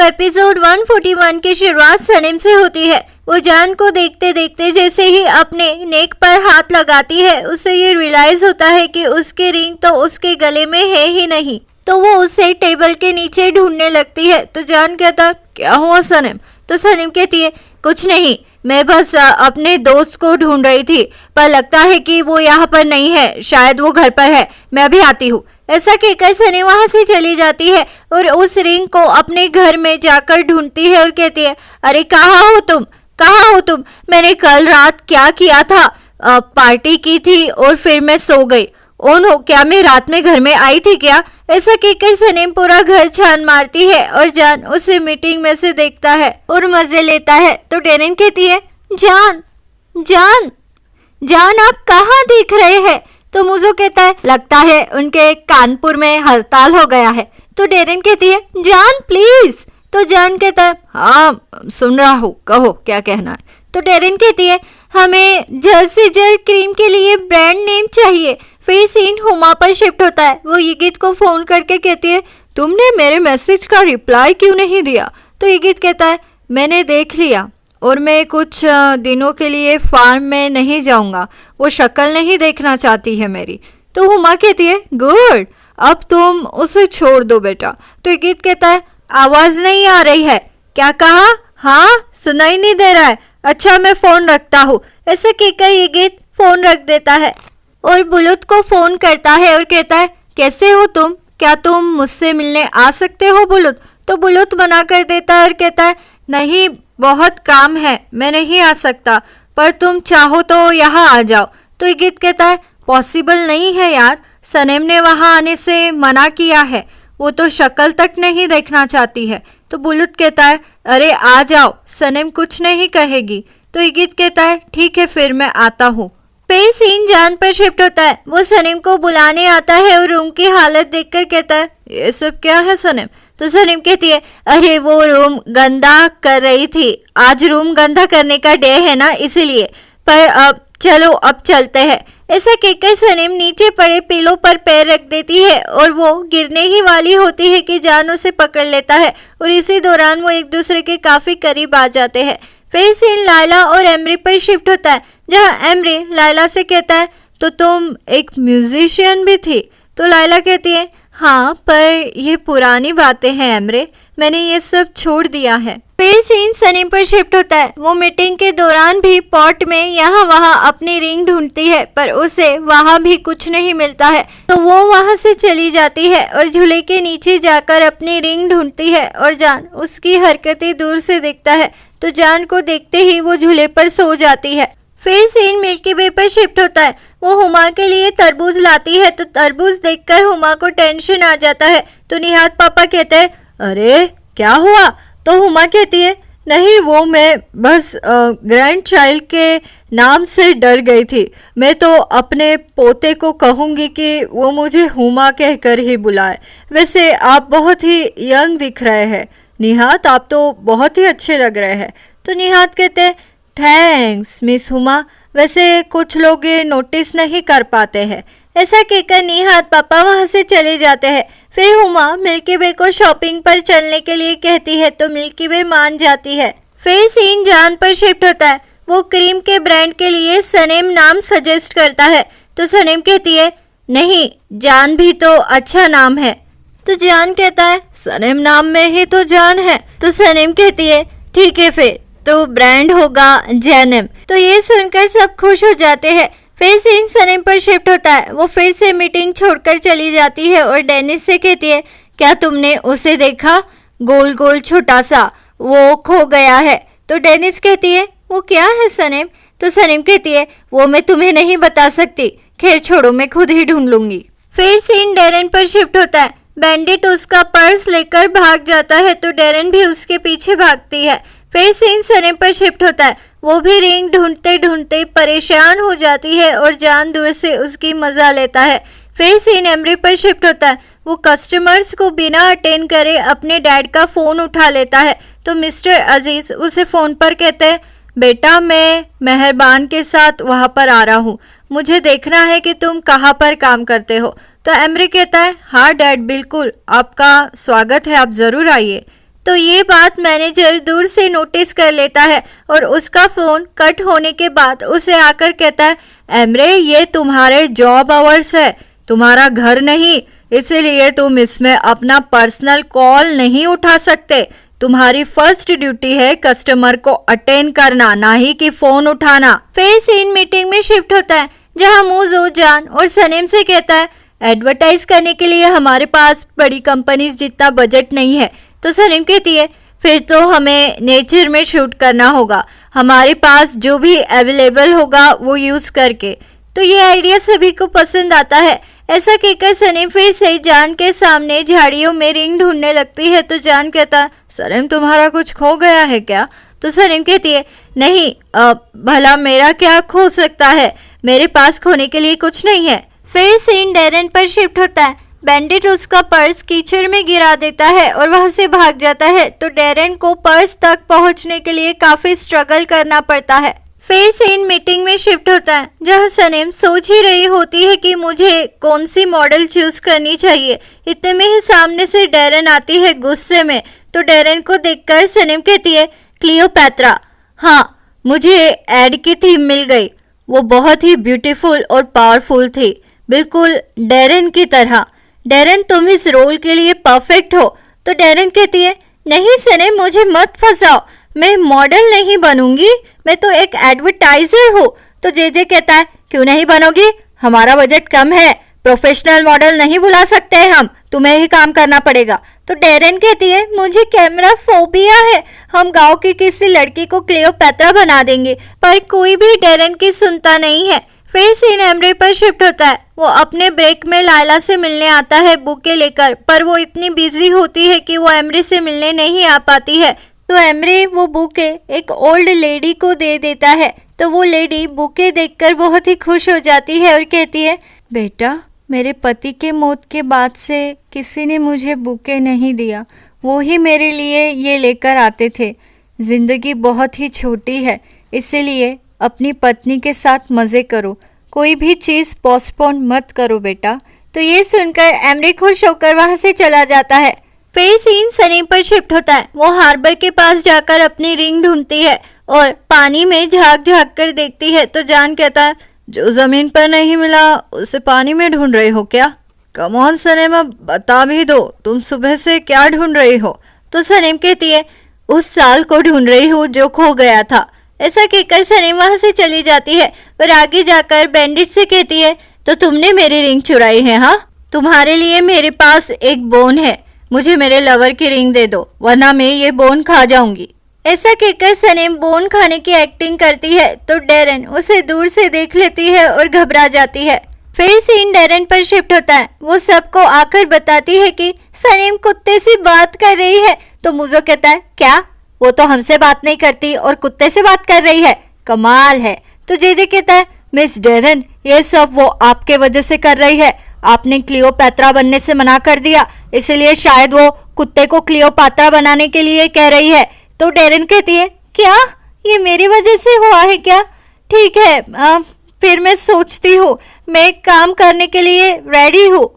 Episode 141 की शुरुआत सनीम से होती है। वो जान को देखते देखते जैसे ही अपने नेक पर हाथ लगाती है उसे ये रियलाइज होता है कि उसकी रिंग तो उसके गले में है ही नहीं। तो वो उसे टेबल के नीचे ढूंढने लगती है। तो जान कहता, क्या हुआ सनीम? तो सनीम कहती है, कुछ नहीं, मैं बस अपने दोस्त को ढूंढ रही थी, पर लगता है कि वो यहाँ पर नहीं है, शायद वो घर पर है, मैं अभी आती हूँ। ऐसा कहकर सनीम वहां से चली जाती है और उस रिंग को अपने घर में जाकर ढूंढती है और कहती है, अरे कहाँ हो तुम, कहाँ हो तुम? मैंने कल रात क्या किया था? पार्टी की थी और फिर मैं सो गई। ओ नो, क्या मैं रात में घर में आई थी क्या? ऐसा कहकर सनीम पूरा घर छान मारती है और जान उसे मीटिंग में से देखता है और मजे लेता है। तो डेरेन कहती है, जान जान जान आप कहाँ दिख रहे हैं? तो मुझे कहता है, लगता है उनके कानपुर में हड़ताल हो गया है। तो डेरेन कहती है, जान प्लीज। तो जान कहता है, हाँ सुन रहा हूँ, कहो क्या कहना है। तो डेरेन कहती है, हमें जल्द से जल्द क्रीम के लिए ब्रांड नेम चाहिए। फिर सीन हुमा पर शिफ्ट होता है। वो यिगित को फोन करके कहती है, तुमने मेरे मैसेज का रिप्लाई क्यों नहीं दिया? तो यिगित कहता है, मैंने देख लिया और मैं कुछ दिनों के लिए फार्म में नहीं जाऊंगा, वो शक्ल नहीं देखना चाहती है मेरी। तो हुमा कहती है, गुड, अब तुम उसे छोड़ दो बेटा। तो यिगित कहता है, आवाज नहीं आ रही है, क्या कहा? हाँ सुनाई नहीं दे रहा है, अच्छा मैं फोन रखता हूँ। ऐसे कहकर यिगित फोन रख देता है और बुलुत को फोन करता है और कहता है, कैसे हो तुम, क्या तुम मुझसे मिलने आ सकते हो बुलुत? तो बुलुत मना कर देता है और कहता है, नहीं बहुत काम है, मैं नहीं आ सकता, पर तुम चाहो तो यहाँ आ जाओ। तो यिगित कहता है, पॉसिबल नहीं है यार, सनीम ने वहाँ आने से मना किया है, वो तो शक्ल तक नहीं देखना चाहती है। तो बुलुत कहता है, अरे आ जाओ, सनीम कुछ नहीं कहेगी। तो यिगित कहता है, ठीक है फिर मैं आता हूँ। फिर सीन जान पर शिफ्ट होता है। वो सनीम को बुलाने आता है और रूम की हालत देखकर कहता है, ये सब क्या है सनीम? तो सनीम कहती है, अरे वो रूम गंदा कर रही थी, आज रूम गंदा करने का डे है ना, इसीलिए। पर अब चलो अब चलते हैं। ऐसा कहकर सनीम नीचे पड़े पिलो पर पैर रख देती है और वो गिरने ही वाली होती है कि जान उसे पकड़ लेता है और इसी दौरान वो एक दूसरे के काफी करीब आ जाते हैं। फिर सीन लायला और एमरी पर शिफ्ट होता है, जहाँ एमरी लायला से कहता है, तो तुम एक म्यूजिशियन भी थी? तो लायला कहती है, हाँ पर ये पुरानी बातें हैं एमरे, मैंने ये सब छोड़ दिया है। फिर सीन सनीम पर शिफ्ट होता है। वो मीटिंग के दौरान भी पॉट में यहाँ वहाँ अपनी रिंग ढूंढती है, पर उसे वहाँ भी कुछ नहीं मिलता है। तो वो वहाँ से चली जाती है और झूले के नीचे जाकर अपनी रिंग ढूंढती है और जान उसकी हरकतें दूर से देखता है। तो जान को देखते ही वो झूले पर सो जाती है। फिर सीन मिल्की वे पर शिफ्ट होता है। वो हुमा के लिए तरबूज लाती है, तो तरबूज देखकर हुमा को टेंशन आ जाता है। तो निहात पापा कहते हैं, अरे क्या हुआ? तो हुमा कहती है, नहीं वो मैं बस ग्रैंड चाइल्ड के नाम से डर गई थी, मैं तो अपने पोते को कहूँगी कि वो मुझे हुमा कहकर ही बुलाए। वैसे आप बहुत ही यंग दिख रहे हैं निहात, आप तो बहुत ही अच्छे लग रहे हैं। तो निहात कहते हैं, थैंक्स मिस हुमा, वैसे कुछ लोग ये नोटिस नहीं कर पाते हैं। ऐसा कहकर निहात पापा वहाँ से चले जाते हैं। फिर हुमा मिल्की वे को शॉपिंग पर चलने के लिए कहती है, तो मिल्की वे मान जाती है। फिर सीन जान पर शिफ्ट होता है। वो क्रीम के ब्रांड के लिए सनीम नाम सजेस्ट करता है। तो सनीम कहती है, नहीं जान भी तो अच्छा नाम है। तो जान कहता है, सनीम नाम में ही तो जान है। तो सनीम कहती है, ठीक है फिर तो ब्रांड होगा जैनम। तो ये सुनकर सब खुश हो जाते हैं। फिर सीन सनीम पर शिफ्ट होता है। वो फिर से मीटिंग छोड़कर चली जाती है और डेनिस से कहती है, क्या तुमने उसे देखा? गोल गोल छोटा सा, वो खो गया है। तो डेनिस कहती है, वो क्या है सनीम? तो सनीम कहती है, वो मैं तुम्हें नहीं बता सकती, खैर छोड़ो मैं खुद ही ढूंढ लूंगी। फिर सीन डेरेन पर शिफ्ट होता है। बैंडिट उसका पर्स लेकर भाग जाता है, तो डेरेन भी उसके पीछे भागती है। फिर सीन सनीम पर शिफ्ट होता है। वो भी रिंग ढूंढते ढूंढते परेशान हो जाती है और जान दूर से उसकी मजा लेता है। फिर सीन एमरी पर शिफ्ट होता है। वो कस्टमर्स को बिना अटेंड करे अपने डैड का फोन उठा लेता है। तो मिस्टर अजीज उसे फोन पर कहते हैं, बेटा मैं मेहरबान के साथ वहाँ पर आ रहा हूँ, मुझे देखना है कि तुम कहाँ पर काम करते हो। तो एमरी कहता है, हाँ डैड बिल्कुल, आपका स्वागत है, आप जरूर आइए। तो ये बात मैनेजर दूर से नोटिस कर लेता है और उसका फोन कट होने के बाद उसे आकर कहता है, एमरे ये तुम्हारे जॉब आवर्स है, तुम्हारा घर नहीं, इसीलिए तुम इसमें अपना पर्सनल कॉल नहीं उठा सकते। तुम्हारी फर्स्ट ड्यूटी है कस्टमर को अटेंड करना, ना ही कि फोन उठाना। फिर सीन मीटिंग में शिफ्ट होता है जहां मूजो जान और सनीम से कहता है, एडवर्टाइज करने के लिए हमारे पास बड़ी कंपनीज जितना बजट नहीं है। तो सनीम कहती है, फिर तो हमें नेचर में शूट करना होगा, हमारे पास जो भी अवेलेबल होगा वो यूज करके। तो ये आइडिया सभी को पसंद आता है। ऐसा कहकर सनीम फिर से जान के सामने झाड़ियों में रिंग ढूंढने लगती है। तो जान कहता है, सनीम तुम्हारा कुछ खो गया है क्या? तो सनीम कहती है, नहीं, भला मेरा क्या खो सकता है, मेरे पास खोने के लिए कुछ नहीं है। फिर सीन डेरेन पर शिफ्ट होता है। बैंडिट उसका पर्स कीचड़ में गिरा देता है और वहां से भाग जाता है। तो डेरेन को पर्स तक पहुंचने के लिए काफी स्ट्रगल करना पड़ता है। फिर सीन मीटिंग में शिफ्ट होता है जहां सनीम सोच ही रही होती है कि मुझे कौन सी मॉडल चूज करनी चाहिए। इतने में ही सामने से डेरेन आती है गुस्से में। तो डेरेन को देखकर सनीम कहती है, क्लियोपैत्रा। हाँ, मुझे एड की थीम मिल गई, वो बहुत ही ब्यूटीफुल और पावरफुल थी, बिल्कुल डेरेन की तरह। डेरेन तुम इस रोल के लिए परफेक्ट हो। तो डेरेन कहती है, नहीं सनीम मुझे मत फंसाओ, मैं मॉडल नहीं बनूंगी, मैं तो एक एडवर्टाइजर हूँ। तो जे कहता है, क्यों नहीं बनोगी, हमारा बजट कम है, प्रोफेशनल मॉडल नहीं बुला सकते हम, तुम्हें ही काम करना पड़ेगा। तो डेरेन कहती है, मुझे कैमरा फोबिया है, हम गांव की किसी लड़की को क्लियोपैत्रा बना देंगे। पर कोई भी डेरेन की सुनता नहीं है। फिर सीन एमरे पर शिफ्ट होता है। वो अपने ब्रेक में लायला से मिलने आता है बुके लेकर, पर वो इतनी बिजी होती है कि वो एमरे से मिलने नहीं आ पाती है। तो एमरे वो बुके एक ओल्ड लेडी को दे देता है। तो वो लेडी बुके देखकर बहुत ही खुश हो जाती है और कहती है, बेटा मेरे पति के मौत के बाद से किसी ने मुझे बुके नहीं दिया, वो ही मेरे लिए ये लेकर आते थे। जिंदगी बहुत ही छोटी है, इसीलिए अपनी पत्नी के साथ मजे करो, कोई भी चीज पोस्टपोन मत करो बेटा। तो ये सुनकर एमरे खुश होकर वहां से चला जाता है। फिर सीन सनीम पर शिफ्ट होता है। वो हार्बर के पास जाकर अपनी रिंग ढूंढती है और पानी में झांक झांक कर देखती है। तो जान कहता है, जो जमीन पर नहीं मिला उसे पानी में ढूंढ रही हो क्या? कम ऑन सनीम, अब बता भी दो, तुम सुबह से क्या ढूंढ रही हो? तो सनीम कहती है, उस साल को ढूंढ रही हूँ जो खो गया था। ऐसा कहकर सनीम वहां से चली जाती है और आगे जाकर बैंडिट से कहती है, तो तुमने मेरी रिंग चुराई है? हाँ, तुम्हारे लिए मेरे पास एक बोन है, मुझे मेरे लवर की रिंग दे दो, वरना मैं ये बोन खा जाऊंगी। ऐसा कहकर सनीम बोन खाने की एक्टिंग करती है। तो डेरेन उसे दूर से देख लेती है और घबरा जाती है। फिर सीन डेरेन पर शिफ्ट होता है। वो सबको आकर बताती है कि सनीम कुत्ते से बात कर रही है। तो मुझो कहता है, क्या? वो तो हमसे बात नहीं करती और कुत्ते से बात कर रही है, कमाल है। तो जे कहता है, मिस डेरेन ये सब वो आपके वजह से कर रही है, आपने क्लियोपैत्रा बनने से मना कर दिया, इसलिए शायद वो कुत्ते को क्लियोपैत्रा बनाने के लिए कह रही है। तो डेरेन कहती है, क्या ये मेरी वजह से हुआ है क्या? ठीक है, फिर मैं सोचती हूँ, मैं काम करने के लिए रेडी हूँ।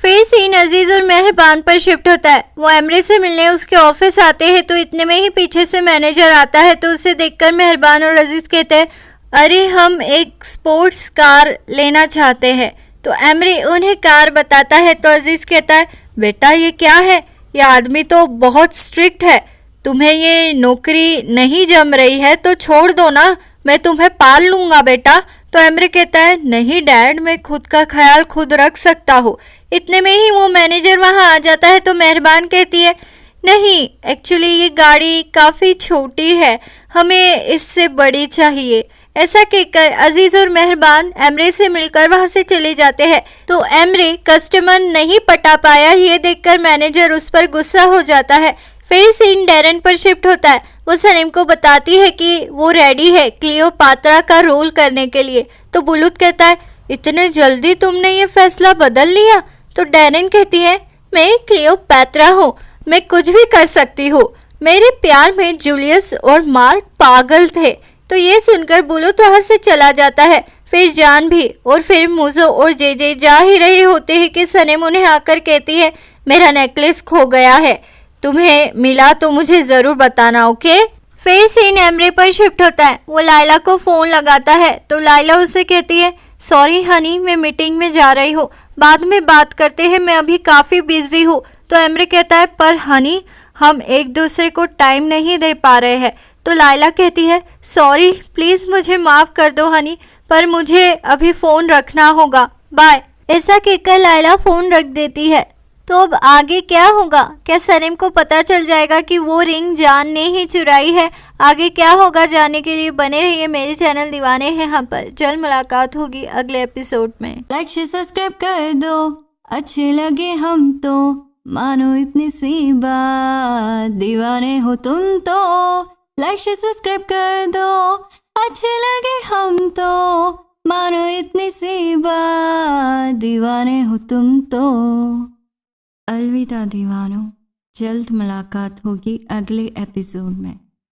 फिर सीन अजीज और मेहरबान पर शिफ्ट होता है। वो एमरे से मिलने उसके ऑफिस आते हैं। तो इतने में ही पीछे से मैनेजर आता है। तो उसे देखकर मेहरबान और अजीज कहते हैं, अरे हम एक स्पोर्ट्स कार लेना चाहते हैं। तो एमरे उन्हें कार बताता है। तो अजीज कहता है, बेटा ये क्या है, ये आदमी तो बहुत स्ट्रिक्ट है, तुम्हें ये नौकरी नहीं जम रही है तो छोड़ दो ना, मैं तुम्हें पाल लूंगा बेटा। तो एमरे कहता है, नहीं डैड, मैं खुद का ख्याल खुद रख सकता हूँ। इतने में ही वो मैनेजर वहां आ जाता है। तो मेहरबान कहती है, नहीं एक्चुअली ये गाड़ी काफी छोटी है, हमें इससे बड़ी चाहिए। ऐसा कहकर अजीज और मेहरबान एमरे से मिलकर वहां से चले जाते हैं। तो एमरे कस्टमर नहीं पटा पाया, ये देखकर मैनेजर उस पर गुस्सा हो जाता है। फिर सीन डेरेन पर शिफ्ट होता है। वो सनीम को बताती है कि वो रेडी है क्लियोपैत्रा का रोल करने के लिए। तो बुलूत कहता है, इतने जल्दी तुमने ये फैसला बदल लिया? तो डेरेन कहती है, मैं क्लियोपैत्रा हूँ, मैं कुछ भी कर सकती हूँ। मेरे प्यार में जूलियस और मार्क पागल थे। तो ये सुनकर बुलूत वहां से चला जाता है। फिर जान भी और फिर मुजो और जे जा ही रहे होते हैं कि सनीम उन्हें आकर कहती है, मेरा नेकलेस खो गया है। तुम्हें मिला तो मुझे जरूर बताना, ओके। फिर सीन एमरे पर शिफ्ट होता है। वो लाइला को फोन लगाता है तो लाइला उसे कहती है, सॉरी हनी, मैं मीटिंग में जा रही हूँ, बाद में बात करते हैं, मैं अभी काफी बिजी हूँ। तो एमरे कहता है, पर हनी हम एक दूसरे को टाइम नहीं दे पा रहे हैं। तो लाइला कहती है, सॉरी, प्लीज मुझे माफ कर दो हनी, पर मुझे अभी फोन रखना होगा, बाय। ऐसा कहकर लाइला फोन रख देती है। तो अब आगे क्या होगा? क्या सलीम को पता चल जाएगा कि वो रिंग जान ने ही चुराई है? आगे क्या होगा जानने के लिए बने रहिए मेरे चैनल दीवाने हैं हम पर। जल्द मुलाकात होगी अगले एपिसोड में। लाइक शेयर सब्सक्राइब कर दो, अच्छे लगे हम तो मानो इतनी सी बात, दीवाने हो तुम तो। लाइक शेयर सब्सक्राइब कर दो, अच्छे लगे हम तो मानो इतनी सी बात, दीवाने हो तुम तो। अलविदा दीवानों, जल्द मुलाकात होगी अगले एपिसोड में।